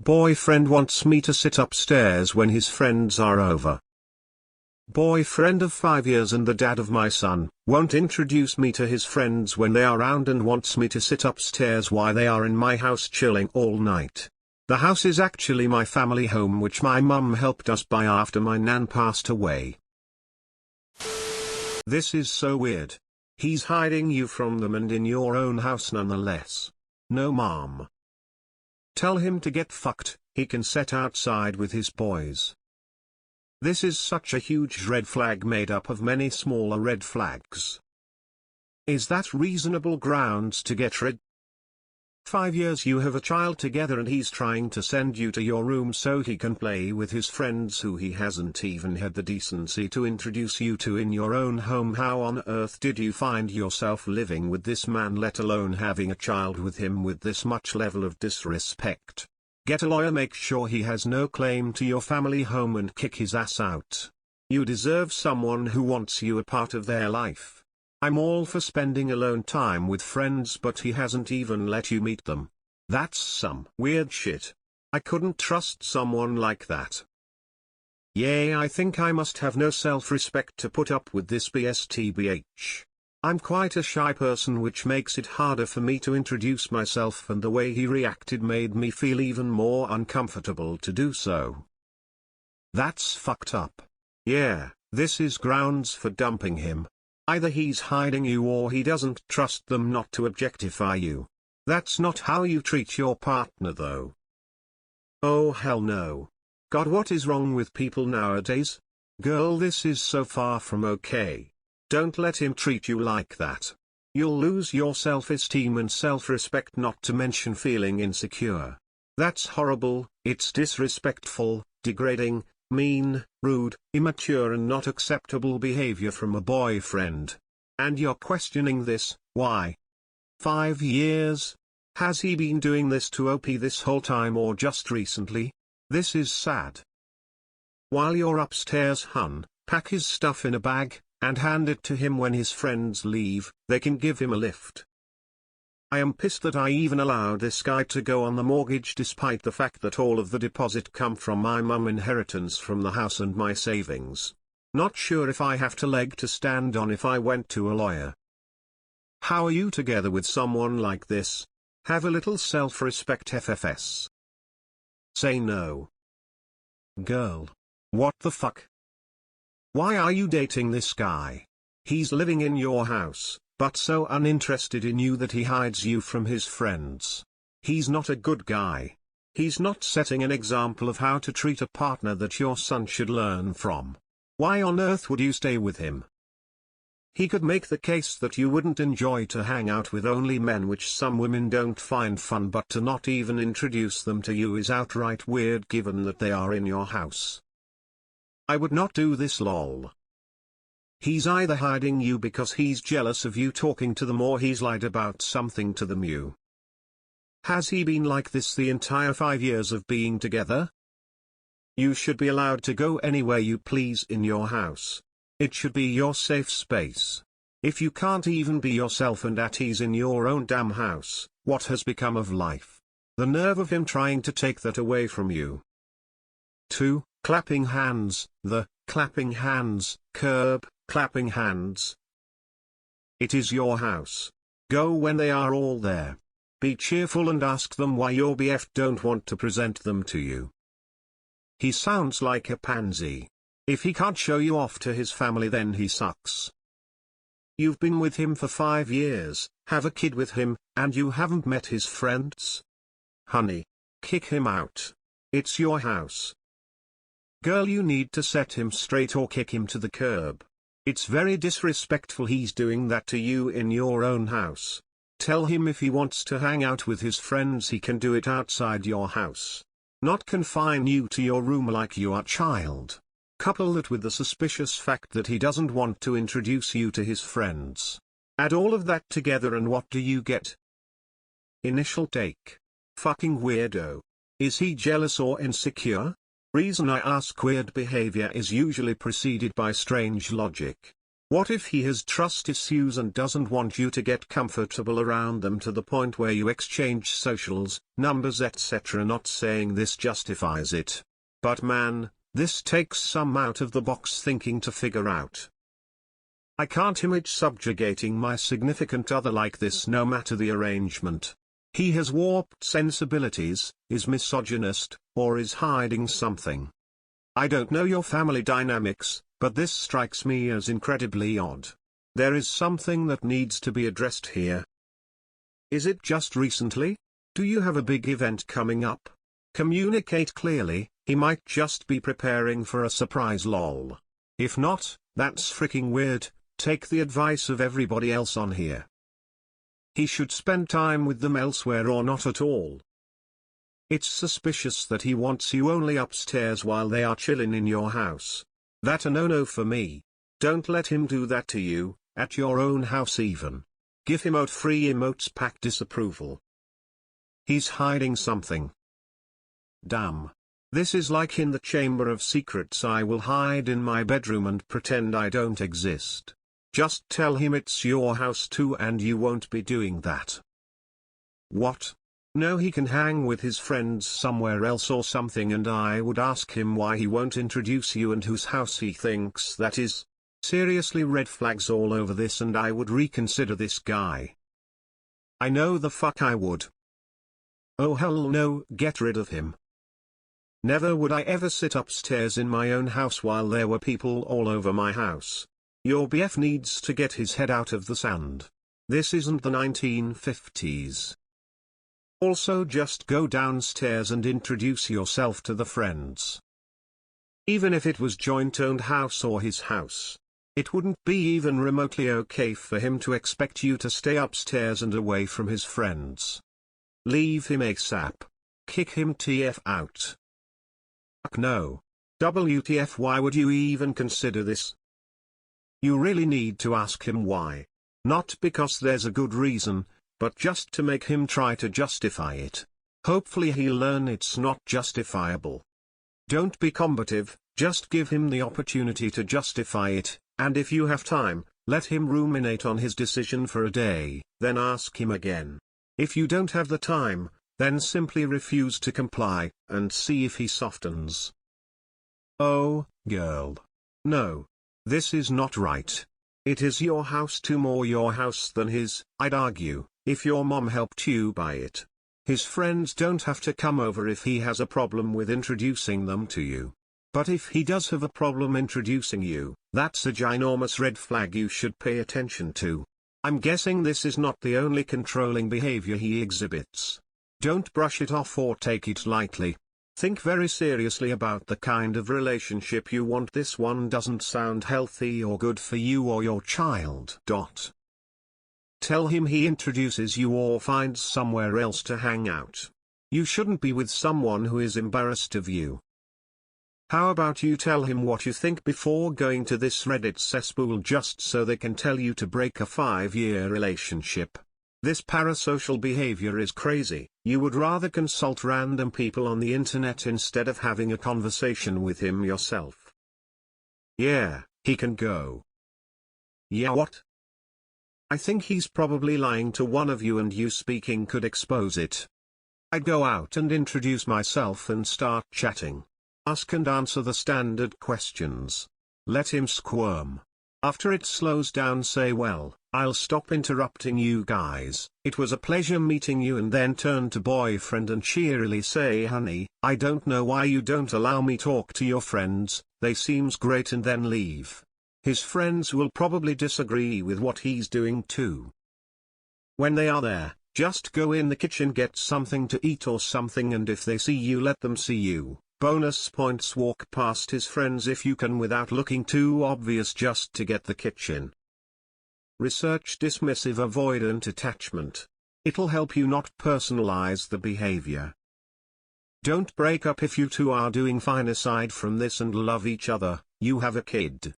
Boyfriend wants me to sit upstairs when his friends are over. Boyfriend of 5 years and the dad of my son won't introduce me to his friends when they are around and wants me to sit upstairs while they are in my house chilling all night. The house is actually my family home which my mum helped us buy after my nan passed away. This is so weird. He's hiding you from them and in your own house nonetheless. No mom. Tell him to get fucked, he can sit outside with his boys. This is such a huge red flag made up of many smaller red flags. Is that reasonable grounds to get rid? 5 years you have a child together and he's trying to send you to your room so he can play with his friends who he hasn't even had the decency to introduce you to in your own home. How on earth did you find yourself living with this man, let alone having a child with him with this much level of disrespect? Get a lawyer, make sure he has no claim to your family home and kick his ass out. You deserve someone who wants you a part of their life. I'm all for spending alone time with friends, but he hasn't even let you meet them. That's some weird shit. I couldn't trust someone like that. Yay, I think I must have no self-respect to put up with this BSTBH. I'm quite a shy person, which makes it harder for me to introduce myself, and the way he reacted made me feel even more uncomfortable to do so. That's fucked up. Yeah, this is grounds for dumping him. Either he's hiding you or he doesn't trust them not to objectify you. That's not how you treat your partner though. Oh hell no. God, what is wrong with people nowadays? Girl, this is so far from okay. Don't let him treat you like that. You'll lose your self-esteem and self-respect, not to mention feeling insecure. That's horrible, it's disrespectful, degrading, mean, rude, immature and not acceptable behavior from a boyfriend. And you're questioning this, why? 5 years? Has he been doing this to OP this whole time or just recently? This is sad. While you're upstairs, hun, pack his stuff in a bag, and hand it to him when his friends leave. They can give him a lift. I am pissed that I even allowed this guy to go on the mortgage despite the fact that all of the deposit come from my mum inheritance from the house and my savings. Not sure if I have a leg to stand on if I went to a lawyer. How are you together with someone like this? Have a little self-respect, FFS. Say no. Girl. What the fuck? Why are you dating this guy? He's living in your house, but so uninterested in you that he hides you from his friends. He's not a good guy. He's not setting an example of how to treat a partner that your son should learn from. Why on earth would you stay with him? He could make the case that you wouldn't enjoy to hang out with only men, which some women don't find fun, but to not even introduce them to you is outright weird given that they are in your house. I would not do this, lol. He's either hiding you because he's jealous of you talking to them, or he's lied about something to them. Has he been like this the entire 5 years of being together? You should be allowed to go anywhere you please in your house. It should be your safe space. If you can't even be yourself and at ease in your own damn house, what has become of life? The nerve of him trying to take that away from you. 2. Clapping hands, the clapping hands, curb, clapping hands. It is your house. Go when they are all there. Be cheerful and ask them why your BF don't want to present them to you. He sounds like a pansy. If he can't show you off to his family, then he sucks. You've been with him for 5 years, have a kid with him, and you haven't met his friends? Honey, kick him out. It's your house. Girl, you need to set him straight or kick him to the curb. It's very disrespectful he's doing that to you in your own house. Tell him if he wants to hang out with his friends, he can do it outside your house. Not confine you to your room like you are a child. Couple that with the suspicious fact that he doesn't want to introduce you to his friends. Add all of that together and what do you get? Initial take. Fucking weirdo. Is he jealous or insecure? Reason I ask, weird behavior is usually preceded by strange logic. What if he has trust issues and doesn't want you to get comfortable around them to the point where you exchange socials, numbers etc. Not saying this justifies it. But man, this takes some out-of-the-box thinking to figure out. I can't imagine subjugating my significant other like this no matter the arrangement. He has warped sensibilities, is misogynist, or is hiding something. I don't know your family dynamics, but this strikes me as incredibly odd. There is something that needs to be addressed here. Is it just recently? Do you have a big event coming up? Communicate clearly, he might just be preparing for a surprise lol. If not, that's freaking weird, take the advice of everybody else on here. He should spend time with them elsewhere or not at all. It's suspicious that he wants you only upstairs while they are chilling in your house. That a no-no for me. Don't let him do that to you, at your own house even. Give him free emotes pack disapproval. He's hiding something. Damn. This is like in the Chamber of Secrets. I will hide in my bedroom and pretend I don't exist. Just tell him it's your house too and you won't be doing that. What? No, he can hang with his friends somewhere else or something, and I would ask him why he won't introduce you and whose house he thinks that is. Seriously, red flags all over this, and I would reconsider this guy. I know the fuck I would. Oh hell no, get rid of him. Never would I ever sit upstairs in my own house while there were people all over my house. Your BF needs to get his head out of the sand. This isn't the 1950s. Also, just go downstairs and introduce yourself to the friends. Even if it was joint-owned house or his house, it wouldn't be even remotely okay for him to expect you to stay upstairs and away from his friends. Leave him ASAP. Kick him TF out. Fuck no. WTF, why would you even consider this? You really need to ask him why. Not because there's a good reason, but just to make him try to justify it. Hopefully he'll learn it's not justifiable. Don't be combative, just give him the opportunity to justify it, and if you have time, let him ruminate on his decision for a day, then ask him again. If you don't have the time, then simply refuse to comply, and see if he softens. Oh, girl. No. This is not right. It is your house too, more your house than his, I'd argue, if your mom helped you buy it. His friends don't have to come over if he has a problem with introducing them to you. But if he does have a problem introducing you, that's a ginormous red flag you should pay attention to. I'm guessing this is not the only controlling behavior he exhibits. Don't brush it off or take it lightly. Think very seriously about the kind of relationship you want. This one doesn't sound healthy or good for you or your child. Tell him he introduces you or finds somewhere else to hang out. You shouldn't be with someone who is embarrassed of you. How about you tell him what you think before going to this Reddit cesspool just so they can tell you to break a 5-year relationship? This parasocial behavior is crazy. You would rather consult random people on the internet instead of having a conversation with him yourself. Yeah, he can go. Yeah, what? I think he's probably lying to one of you, and you speaking could expose it. I'd go out and introduce myself and start chatting. Ask and answer the standard questions. Let him squirm. After it slows down, say, well, I'll stop interrupting you guys. It was a pleasure meeting you, and then turn to boyfriend and cheerily say, honey, I don't know why you don't allow me talk to your friends, they seems great, and then leave. His friends will probably disagree with what he's doing too. When they are there, just go in the kitchen, get something to eat or something, and if they see you, let them see you. Bonus points, walk past his friends if you can without looking too obvious just to get the kitchen. Research dismissive avoidant attachment. It'll help you not personalize the behavior. Don't break up if you two are doing fine aside from this and love each other. You have a kid.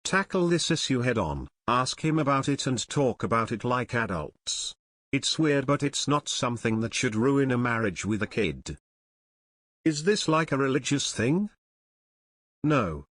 Tackle this issue head on, ask him about it and talk about it like adults. It's weird, but it's not something that should ruin a marriage with a kid. Is this like a religious thing? No.